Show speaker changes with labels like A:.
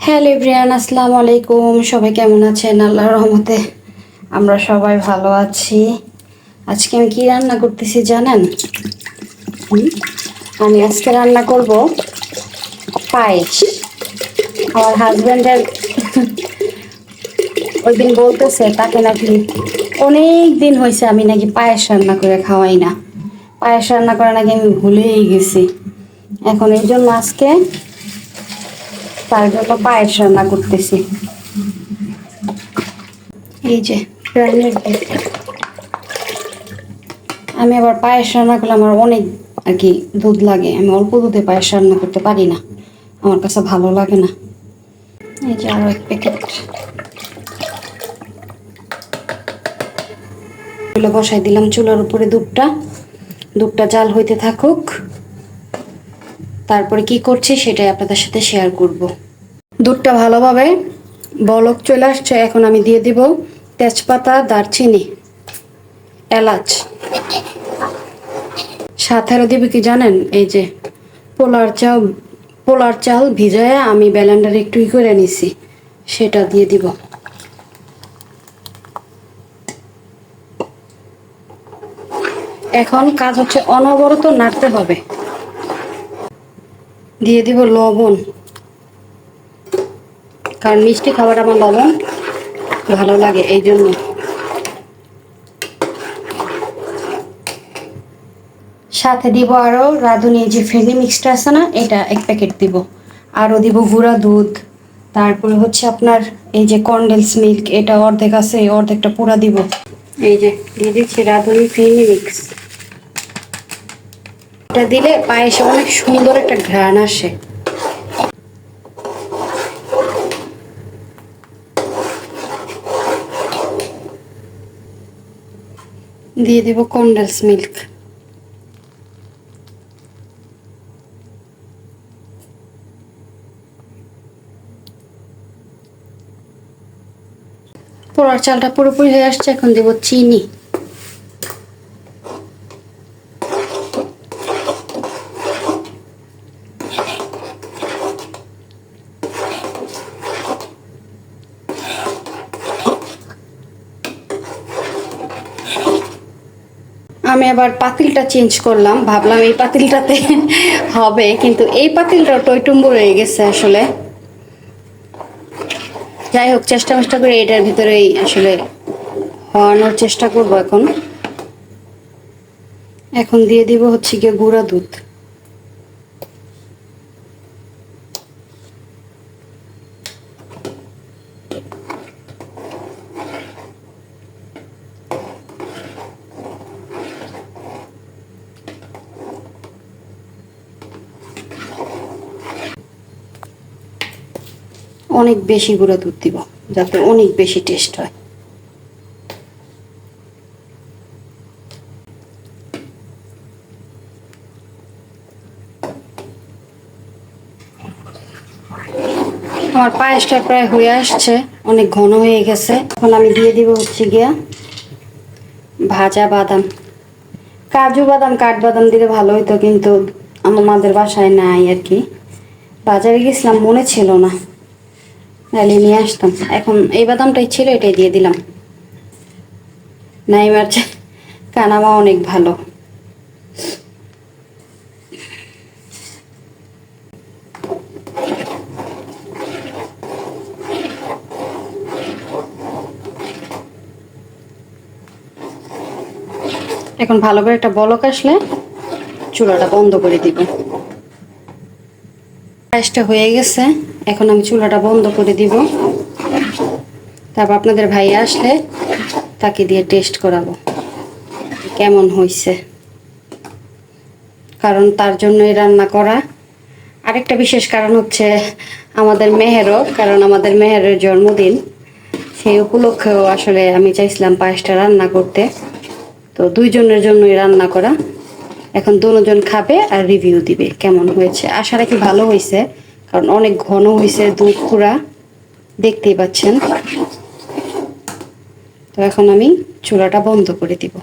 A: Hello everyone, আসসালামু আলাইকুম। সবাই কেমন আছেন? আল্লাহর রহমতে আমরা সবাই ভালো আছি। আজকে আমি কি রান্না করতেছি জানেন? আমি আজকে রান্না করব পায়েস। আমার হাজব্যান্ডের ওই দিন বলতেছে তাকে নাকি অনেক দিন হয়েছে আমি নাকি পায়েস রান্না করে খাওয়াই না। পায়েস রান্না করে নাকি আমি ভুলেই গেছি। এখন এই জন্য আজকে তার জন্য পায়েস রান্না করতেছি। এই যে রান্নার দুধ। আমি আবার পায়েস রান্না করলে আমার অনেক আর কি দুধ লাগে। আমি অল্প দুধে পায়েস রান্না করতে পারি না, আমার কাছে ভালো লাগে না। এই যে আরো এক প্যাকেট বসাই দিলাম চুলার উপরে। দুধটা জাল হইতে থাকুক, তারপরে কি করছি সেটাই আপনাদের সাথে শেয়ার করব। দুধটা ভালোভাবে বলক চলে আসছে। এখন আমি দিয়ে দিব তেজপাতা, দারচিনি, এলাচ। সাথে আরো দিবে কি জানেন? এই যে পোলার চাল ভিজায় আমি ব্লেন্ডারে একটু করে নিছি, সেটা দিয়ে দিব। এখন কাজ হচ্ছে অনবরত নাড়তে হবে। দিয়ে দিব লবণ, কারণ মিষ্টি খাবার আমার লবণ ভালো লাগে এই জন্য। সাথে দিব আরো রাঁধুনি যে ফেনি মিক্সটা আছে না, এটা এক প্যাকেট দিব। আরো দিব গুঁড়া দুধ, তারপরে হচ্ছে আপনার এই যে কনডেন্স মিল্ক, এটা অর্ধেক আছে, এই অর্ধেকটা পুরা দিব। এই যে দিয়ে দিচ্ছি রাঁধুনি ফেনি মিক্স। এটা দিলে পায়েসে অনেক সুন্দর একটা ঘ্রাণ আসে। দিয়ে দিব কনডেন্স মিল্ক। পোলার চালটা পুরোপুরি হয়ে আসছে, এখন দেব চিনি। আমি আবার পাতিলটা চেঞ্জ করলাম, ভাবলাম এই পাতিলটাতে হবে, কিন্তু এই পাতিলটা টইটুম্বু রয়ে গেছে আসলে। যাই হোক, চেষ্টা করে এটার ভিতরেই আসলে হওয়ানোর চেষ্টা করব। এখন দিয়ে দিব হচ্ছে গিয়ে গুঁড়া দুধ। অনেক বেশি গুঁড়া দুধ দিব যাতে অনেক বেশি টেস্ট হয়। আমার পায়েসটা প্রায় হয়ে আসছে, অনেক ঘন হয়ে গেছে। এখন আমি দিয়ে দিব হচ্ছে গিয়া ভাজা বাদাম। কাজু বাদাম, কাঠবাদাম দিলে ভালো হইতো, কিন্তু আমাদের বাসায় নাই আর কি। বাজারে গেছিলাম, মনে ছিল না, নাহলে নিয়ে আসতাম। এখন এই বাদামটাই ছিল, এটাই দিয়ে দিলাম। নাইমার কানামা অনেক ভালো। এখন ভালো করে একটা বলক আসলে চুলাটা বন্ধ করে দিব। পায়েসটা হয়ে গেছে, এখন আমি চুলাটা বন্ধ করে দিব। তারপর আপনাদের ভাই আসলে তাকে দিয়ে টেস্ট করাবো কেমন হয়েছে, কারণ তার জন্যই রান্না করা। আরেকটা বিশেষ কারণ হচ্ছে আমাদের মেহেরও, কারণ আমাদের মেহেরের জন্মদিন, সেই উপলক্ষেও আসলে আমি চাইছিলাম পায়েসটা রান্না করতে। তো দুইজনের জন্যই রান্না করা। এখন দুজন খাবে আর রিভিউ দিবে কেমন হয়েছে। আশা রাখি ভালো হয়েছে, কারণ অনেক ঘন হয়েছে, দুধ পুরা দেখতেই পাচ্ছেন। তো এখন আমি চুলাটা বন্ধ করে দিব।